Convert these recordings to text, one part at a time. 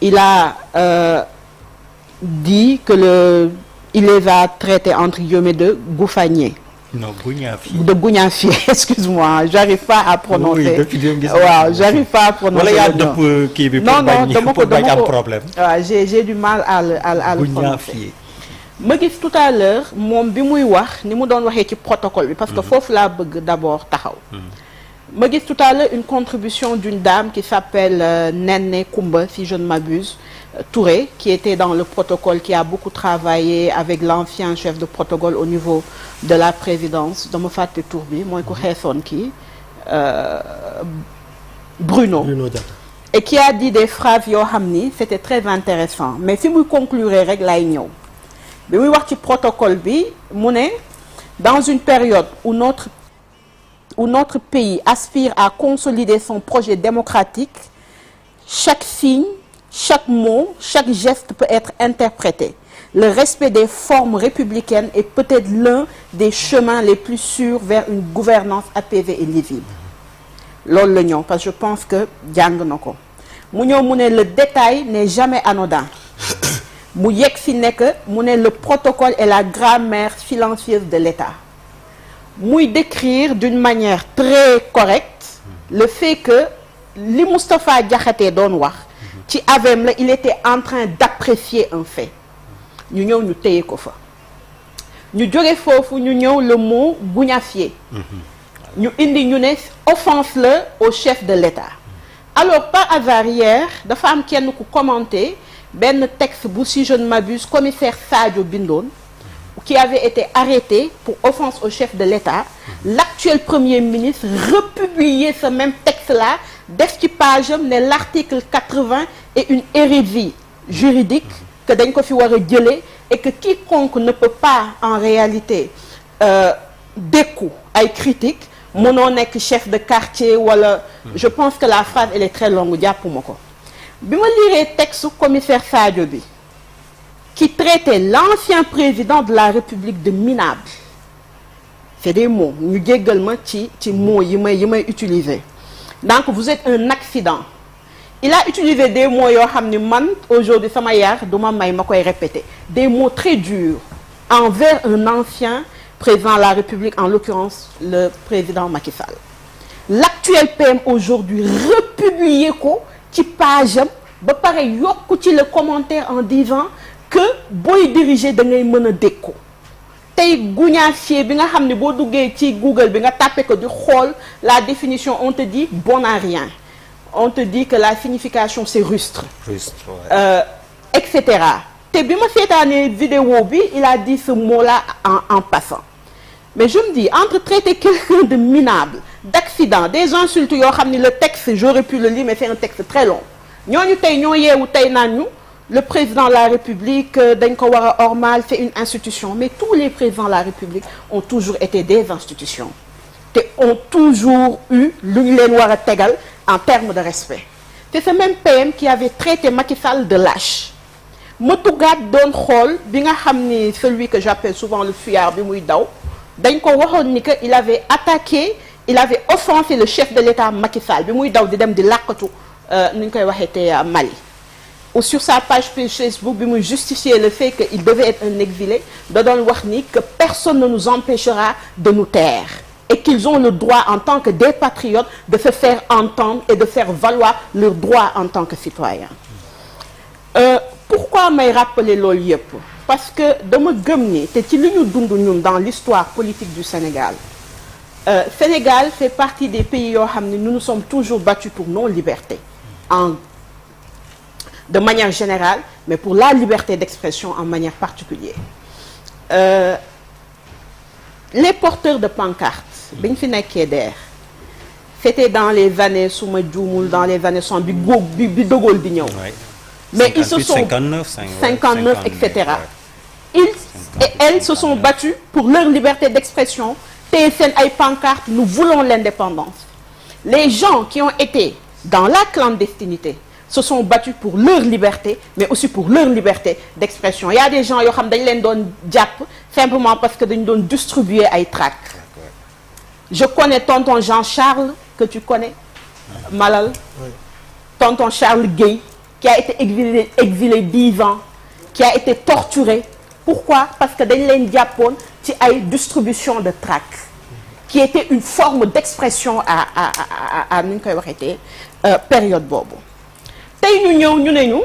il a dit que il les a traités entre guillemets de gouffaniers. Non, de gougnafier, excuse-moi, j'arrive pas à prononcer. Wow, j'arrive pas à prononcer. Non, problème. J'ai du mal à le prononcer. Ma gis tout à l'heure moom bi muy wax ni mu doon waxee ci protocole bi parce que foofu laa bëgg d'abord taxaw. Ma gis tout à l'heure une contribution d'une dame qui s'appelle Néné Koumba, si je ne m'abuse, Touré, qui était dans le protocole, qui a beaucoup travaillé avec l'ancien chef de protocole au niveau de la présidence, dama fàtte tur bi mooy ku xeesoon kii Bruno et qui a dit des phrases yoo xam ni c'était très intéressant mais fi muy conclure rek lay ñëw bi muy wax ci protocole bi mu ne dans une période où notre pays aspire à consolider son projet démocratique, chaque signe, chaque mot, chaque geste peut être interprété. Le respect des formes républicaines est peut-être l'un des chemins les plus sûrs vers une gouvernance apaisée et lisible. Loolu la ñëw parce que je pense que jàng na ko mu ñëw mu ne le détail n'est jamais anodin. mu yegg si nekk mu ne le protocole est la grammaire silencieuse de l'État. muy décrire d'une manière très correcte le fait que li Moustapha Diakhaté doon wax ci avem la il était en train d'apprécier un fait ñu ñëw ñu téye ko fa ñu jóge foofu ñu ñëw le mot gougnafier ñu indi ñu ne offense la au chef de l'État. Alors par hasard hier dafa am kenn ku commenter benn texte bu si je ne m'abuse commissaire Sadio bindoon qui avait été arrêté pour offense au chef de l'État. L'actuel Premier ministre republiait ce même texte-là def ci page am ne l'article 80 est une hérésie juridique que dañ ko fi war a jëlee et que quiconque ne peut pas en réalité dékku ay critiques mënoo nekk chef de quartier wala je pense que la phrase elle est très longue jàppuma ko bi ma liree texte commissaire Sadio bi qui traitait l'ancien président de la République de minable. C'est des mots ñu jéggal ma ci mots yi may utiliser. Donc vous êtes un accident. Il a utilisé des mots yoo xam ni man aujourd'hui sama yar duma may ma koy répéter. Des mots très durs envers un ancien président de la République, en l'occurrence le président Macky Sall. L'actuel PM aujourd'hui republié ko ci page am ba pare yokku ci le commentaire en disant que booy diriger da ngay mën a dékku tey gougnafier bi nga xam ne boo duggee ci Google bi nga tapé ko di xool la définition on te dit bon à rien on te dit que la signification c'est rustre etc. te bi ma seetaanee vidéo bi il a dit ce mot-là en passant mais je me dis entre traiter quelqu'un de minable d'accident des insultes yoo xam ne le texte j'aurais pu le lire mais c'est un texte très long ñooñu tey ñoo yeewu tey naan ñu le président de la République dañ ko war a ormal c'est une institution mais tous les présidents de la République ont toujours été des institutions te ont toujours eu lu ñu leen war a tegal en termes de respect c'est ce même PM qui avait traité Macky Sall de lâche ma tuggaat doon xool bi nga xam ni celui que j'appelle souvent le fuyard bi muy daw dañ ko waxoon ni que il avait offensé le chef de l'État Macky Sall bi muy daw di dem di làkkatu nu ñu koy waxee te Mali ou sur sa page Facebook bi muy justifier le fait qu'il devait être un exilé da doon wax ni que personne ne nous empêchera de nous taire et qu'ils ont le droit en tant que des patriotes de se faire entendre et de faire valoir leurs droits en tant que citoyens. Pourquoi may rappeler loolu yëpp parce que dama gëm ni te ci li ñu dund ñun dans l'histoire politique du Sénégal Sénégal fait partie des pays yoo xam ne nous nous sommes toujours battus pour nos libertés de manière générale mais pour la liberté d'expression en manière particulière les porteurs de pancartes bi ñu fi nekkee DER c'était dans les années su ma juumul dans les années 60 bi De Gaulle di ñëw mais ils se sont 59 etc. Ils et elles se sont battus pour leur liberté d'expression téye seen ay pancartes nous voulons l'indépendance. Les gens qui ont été dans la clandestinité se sont battus pour leur liberté mais aussi pour leur liberté d'expression. Il y a des gens yoo xam dañ leen doon jàpp simplement parce que dañu doon distribuer ay tracts. Je connais tonton Jean-Charles que tu connais Malal. Oui. Tonton Charles Gueye qui a été exilé 10 ans, qui a été torturé. Pourquoi? Parce que dañ leen jàppoon ci ay distribution de tract qui était une forme d'expression à nu ñu koy waxeetee période boobu. tey ñu ñëw ñu ne ñu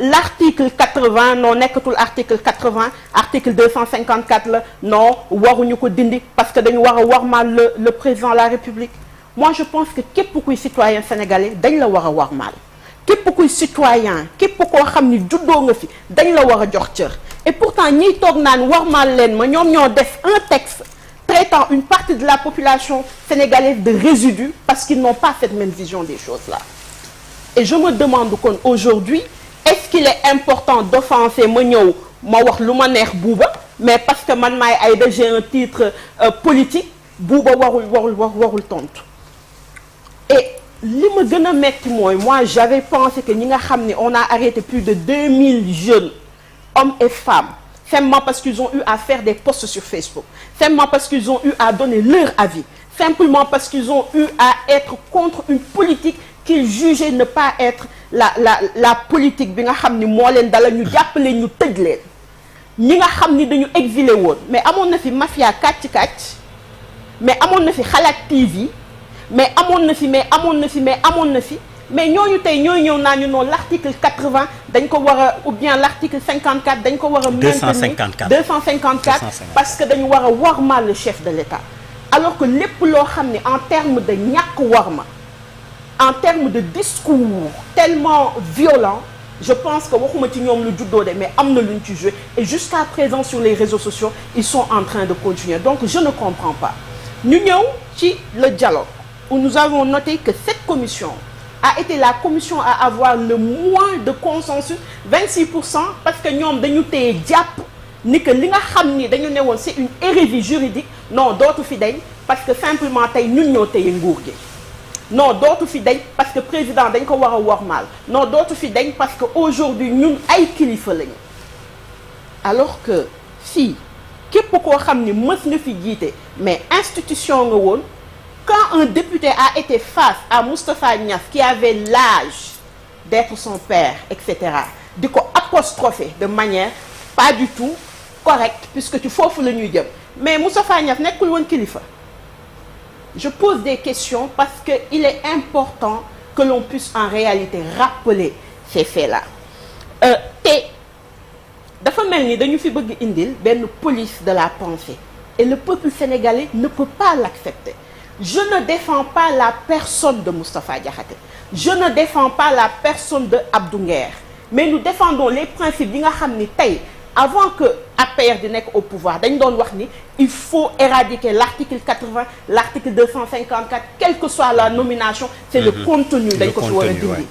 l'article 80 non nekkatul article 80 article 254 la non waruñu ko dindi parce que dañu war a warmaal le président de la République. Moi je pense que képp kuy citoyen sénégalais dañ la war a warmaal. képp kuy citoyen képp koo xam ni juddoo nga fi dañ la war a jox cër et pourtant ñiy toog naan warmaal leen ma ñoom ñoo def un texte traitant une partie de la population sénégalaise de résidus parce qu'ils n'ont pas cette même vision des choses là. Et je me demande kon aujourd'hui est-ce qu'il est important d'offenser ma ñëw ma wax lu ma neex Bouba mais parce que man maay Aïda j'ai un titre politique Bouba warul tontu. Et li ma gën a metti mooy moi j'avais pensé que ñi nga xam ne on a arrêté plus de 2000 jeunes hommes et femmes simplement parce qu'ils ont eu à faire des posts sur Facebook, simplement parce qu'ils ont eu à donner leur avis, simplement parce qu'ils ont eu à être contre une politique qu'ils jugeaient ne pas être la politique bi nga xam ni moo leen dala ñu jàppale ñu tëj leen ñi nga xam ni dañu exilé woon mais amoon na fi mafia kàcc mais amoon na fi Xalaat TV mais amoon na fi mais ñooñu tey ñooy ñëw naa ñu noonu l'article 80 dañ ko war a ou bien l'article 54 dañ ko war a maintenir 254 parce que dañu war a warmal le chef de l'État alors que lépp loo xam ne en termes de ñàkk warma en termes de discours tellement violent je pense que waxuma ci ñoom lu juddoo de mais am na luñ ci joué et jusqu'à présent sur les réseaux sociaux ils sont en train de continuer donc je ne comprends pas ñu ñëw ci le dialogue où nous avons noté que cette commission a été la commission à avoir le moins de consensus 26% parce que ñoom dañu téye jàpp ni que li nga xam ni dañu ne woon c'est une hérésie juridique non dootu fi dañ parce que simplement tey ñun ñoo téye nguur gi non dootu fi dañ parce que président dañ ko war a wormaal non dootu fi dañ parce que aujourd'hui ñun ay kilifa lañu alors que fii képp koo xam ni mës nga fi jiite mais institution nga woon quand un député a été face à Moustapha Niasse qui avait l'âge d'être son père etc di ko apostropher de manière pas du tout correcte puisque ci foofu la ñuy jëm mais Moustapha Niasse nekkul woon kilifa. Je pose des questions parce que il est important que l'on puisse en réalité rappeler ces faits-là te dafa mel ni dañu fi bëgg indil benn police de la pensée et le peuple sénégalais ne peut pas l'accepter. Je ne défends pas la personne de Moustapha Diakhaté, je ne défends pas la personne de Abdou Nguer, mais nous défendons les principes yi nga xam ni tey avant que APR di nekk au pouvoir dañ doon wax ni il faut éradiquer l'article 80 l'article 254 quelle que soit la nomination c'est le contenu dañ ko fi war a dindi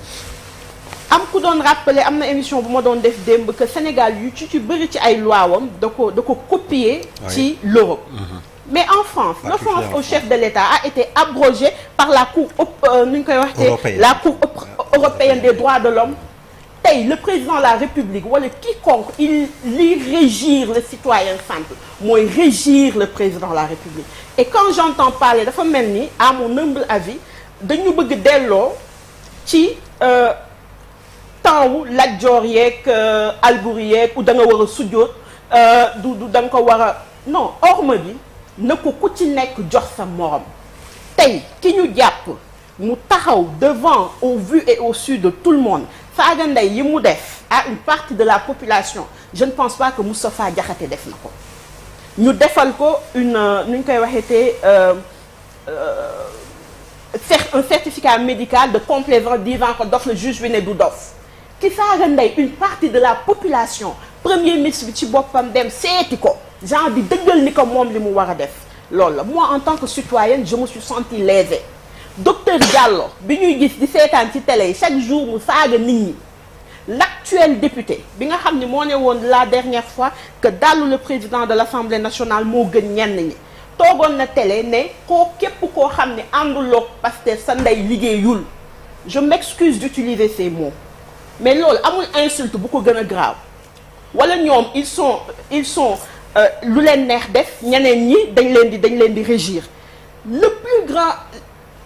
am ku doon rappeler am na émission bu ma doon def démb que Sénégal yu ci bëri ci ay loi wam da ko copier ci l'Europe mais en France l'offense au chef de l'État a été abrogée par la Cour nu ñu koy waxee la Cour européenne des droits de l'homme tey le président de la République wala quiconque il lit régir le citoyen simple mooy régir le président de la République et quand j'entends parler dafa mel ni à mon humble avis dañu bëgg delloo ci temps wu Lat Joor yeeg Alboury yeeg ou da nga war a sujjoot du da nga ko war a non orma bi na ko ku ci nekk jox sa morom tey ki ñu jàpp mu taxaw devant au vu et au su de tout le monde saaga ndey yi mu def à une partie de la population je ne pense pas que Moustapha Diakhaté def na ko ñu defal ko une nu ñu koy waxeetee un certificat médical de complaisance disant que dof le juge bi ne du dof ki saaga ndey une partie de la population premier ministre bi ci boppam dem seeti ko genre di dëggal ni ko moom li mu war a def loolu la moi en tant que citoyenne je me suis sentie lésée docteur Diallo bi ñuy gis di seetaan ci télé yi chaque jour mu saaga nit ñi l'actuel député bi nga xam ne moo ne woon la dernière fois que dallu le président de l'Assemblée nationale moo gën ñenn ñi toogoon na télé ne koo képp koo xam ne ànduloog parce que sa ndey liggéeyul je m'excuse d'utiliser ces mots mais loolu amul insulte bu ko gën a grave wala ñoom ils sont lu leen neex def ñeneen ñi dañ leen di régir le plus grand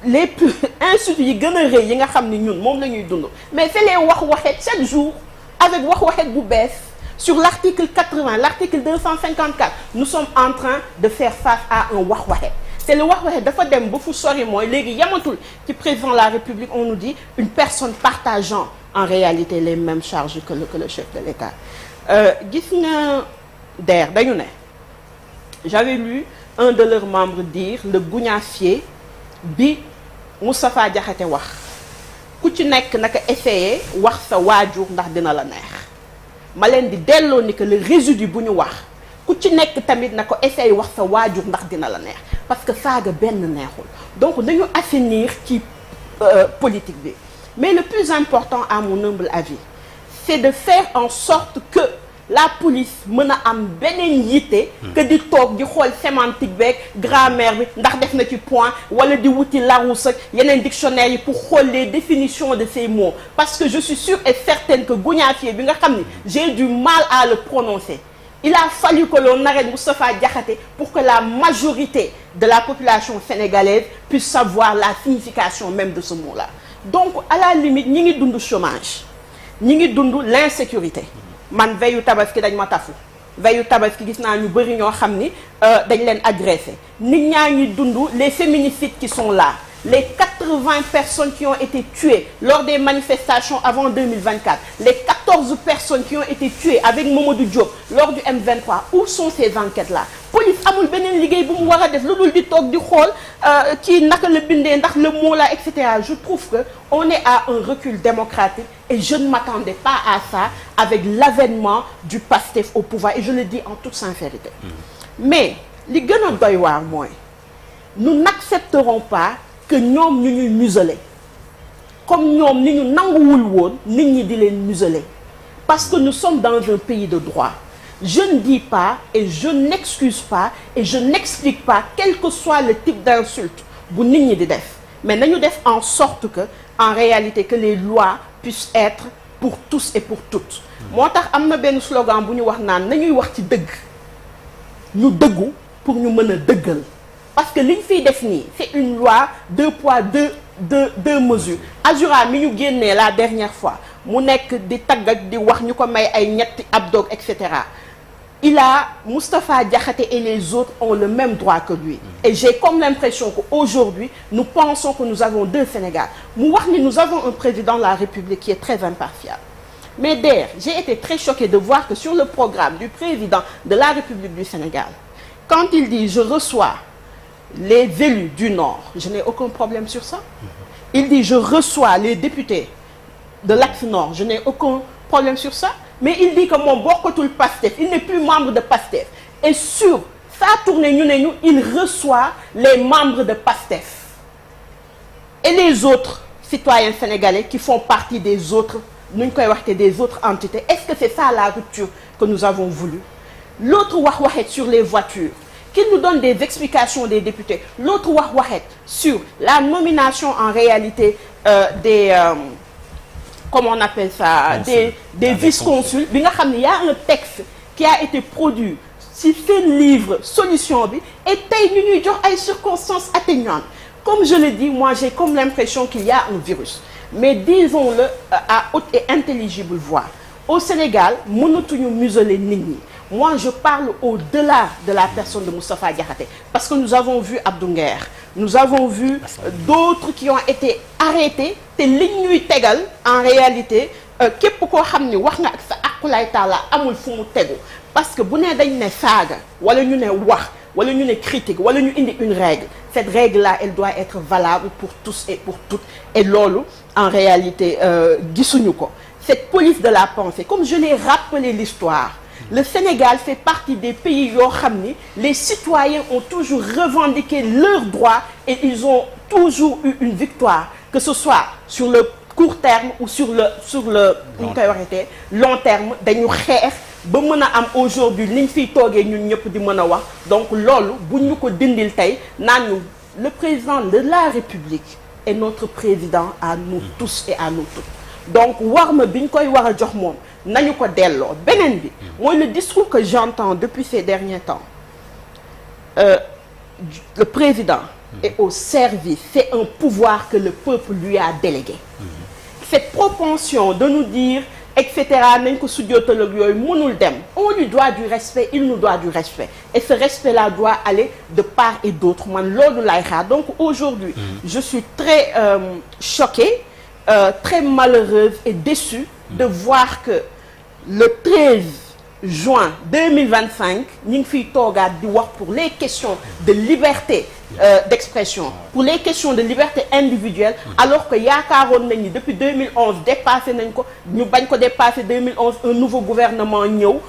les plus insultes yi gën a rëy yi nga xam ni ñun moom la ñuy dund mais c'est les wax-waxeet chaque jour avec wax-waxeet bu bees sur l'article 80 l'article 254 nous sommes en train de faire face à un wax-waxeet c'est le wax-waxeet dafa dem ba fu sori mooy léegi yamatul ci président de la République on nous dit une personne partageant en réalité les mêmes charges que le chef de l'État gis nga DER dañu ne j'avais lu un de leurs membres dire le gougnafier bi Moustapha Diakhaté wax ku ci nekk naka essayer wax sa waajur ndax dina la neex ma leen di delloo ni que le résidu bu ñu wax ku ci nekk tamit na ko essayer wax sa waajur ndax dina la neex parce que saaga benn neexul donc dañu assainir ci politique bi mais le plus important à mon humble avis c'est de faire en sorte que la police mën a am beneen yitte que di toog di xool sémantique beeg grammaire bi ndax def na ci point wala di wuti Larousse ak yeneen dictionnaire yi pour xool les définitions de ces mots parce que je suis sûre et certaine que gougnafier bi nga xam ni j'ai du mal à le prononcer il a fallu que l'on arrête Moustapha Diakhaté pour que la majorité de la population sénégalaise puisse savoir la signification même de ce mot-là donc à la limite ñi ngi dund chômage ñi ngi dund l'insécurité man veyu tabaski dañ ma tafu veyu tabaski gis naa ñu bëri ñoo xam ni dañ leen agressé nit ñaa ngi dund les féminicides qui sont là les 80 personnes qui ont été tuées lors des manifestations avant 2024 les 14 personnes qui ont été tuées avec Mamadou Diop lors du M23 où sont ces enquêtes-là police amul beneen liggéey bu mu war a def lu dul di toog di xool kii naka la bindee ndax le mot là et cetera je trouve que on est à un recul démocratique et je ne m'attendais pas à ça avec l'avènement du PASTEF au pouvoir et je le dis en toute sincérité mais li gën a doy waar mooy nous n'accepterons pas que ñoom ñu ñuy museler comme ñoom ni ñu nanguwul woon nit ñi di leen museler parce que nous sommes dans un pays de droit je ne dis pas et je n'excuse pas et je n'explique pas quel que soit le type d'insulte bu nit ñi di def mais nañu def en sorte que en réalité que les lois puissent être pour tous et pour toutes moo tax am na benn slogan bu ñu wax naan nañuy wax ci dëgg ñu dëggu pour ñu mën a dëggal parce que li ñu fiy def nii c'est une loi deux poids deux mesures Azura mi ñu génnee la dernière fois mu nekk di tagg ak di wax ñu ko may ay ñetti abdog et cetera il a Moustapha Diakhaté et les autres ont le même droit que lui et j'ai comme l'impression qu'aujourd'hui nous pensons que nous avons deux Sénégal mu wax ni nous avons un président de la République qui est très impartial mais d'ailleurs j'ai été très choquée de voir que sur le programme du président de la République du Sénégal quand il dit je reçois les élus du Nord je n'ai aucun problème sur ça il dit je reçois les députés de l'Axe Nord je n'ai aucun problème sur ça mais il dit que moom bokkatul PASTEF il n'est plus membre de PASTEF et sur sa tournée ñu ne ñu il reçoit les membres de PASTEF et les autres citoyens sénégalais qui font partie des autres nu ñu koy waxte des autres entités est-ce que c'est ça la rupture que nous avons voulu l'autre wax-waxet sur les voitures qu'il nous donne des explications des députés l'autre wax-waxet sur la nomination en réalité comment on appelle ça des vice-consuls bi nga xam ne y a un texte qui a été produit ci seen livre solution bi et tey ñu ñuy jox ay circonstances atténuantes comme je le dis moi j'ai comme l'impression qu'il y a un virus mais disons-le à haute et intelligible voix au Sénégal mënatuñu museler nit ñi moi je parle au-delà de la personne de Moustapha Diakhaté parce que nous avons vu Abdou Nguer nous avons vu d'autres qui ont été arrêtés te liñ ñuy tegal en réalité képp koo xam ni wax nga ak sa aqulay taala amul fu mu tegu parce que bu ne dañ ne saaga wala ñu ne wax wala ñu ne critique wala ñu indi une règle cette règle-là elle doit être valable pour tous et pour toutes et loolu en réalité gisuñu ko cette police de la pensée comme je l'ai rappelé l'histoire le Sénégal fait partie des pays yoo xam ni les citoyens ont toujours revendiqué leurs droits et ils ont toujours eu une victoire que ce soit sur le court terme ou sur le ñu koy waxee long terme dañu xeex ba mën a am aujourd'hui liñ fiy toogee ñun ñëpp di mën a wax donc loolu bu ñu ko dindil tey naan ñu le président de la République est notre président à nous tous et à nous toutes donc war ma bi ñu koy war a jox moom nañu ko delloo beneen bi mooy le discours que j'entends depuis ces derniers temps le président et au service. C'est un pouvoir que le peuple lui a délégué. Cette propension de nous dire etc. nañ ko sujjootal ak yooyu mënul dem. On lui doit du respect, il nous doit du respect. Et ce respect-là doit aller de part et d'autre. Man loolu lay xaar. Donc aujourd'hui, je suis très choquée, très malheureuse et déçue de voir que le 13 juin 2025 ñu ngi fiy toogaat di wax pour les questions de liberté d'expression, pour les questions de liberté individuelle, alors que yaakaaroon nañ ni depuis 2011 dépassé nañ ko, ñu bañ ko dépassé 2011 un nouveau gouvernement ñëw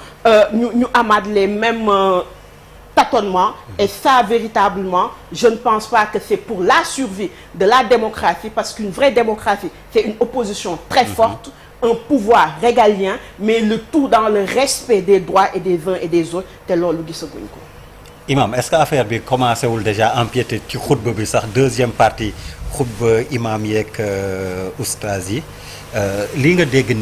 ñu amaat les mêmes tâtonnements. Et ça véritablement je ne pense pas que c'est pour la survie de la démocratie, parce qu'une vraie démocratie c'est une opposition très forte, un pouvoir régalien, mais le tout dans le respect des droits et des uns et des autres. Te loolu gisaguñ ko. Imam, est-ce que affaire bi commencé wul déjà empiéter ci xutba bi sax deuxième partie xutba imam yeeg oustaz yi li nga dégg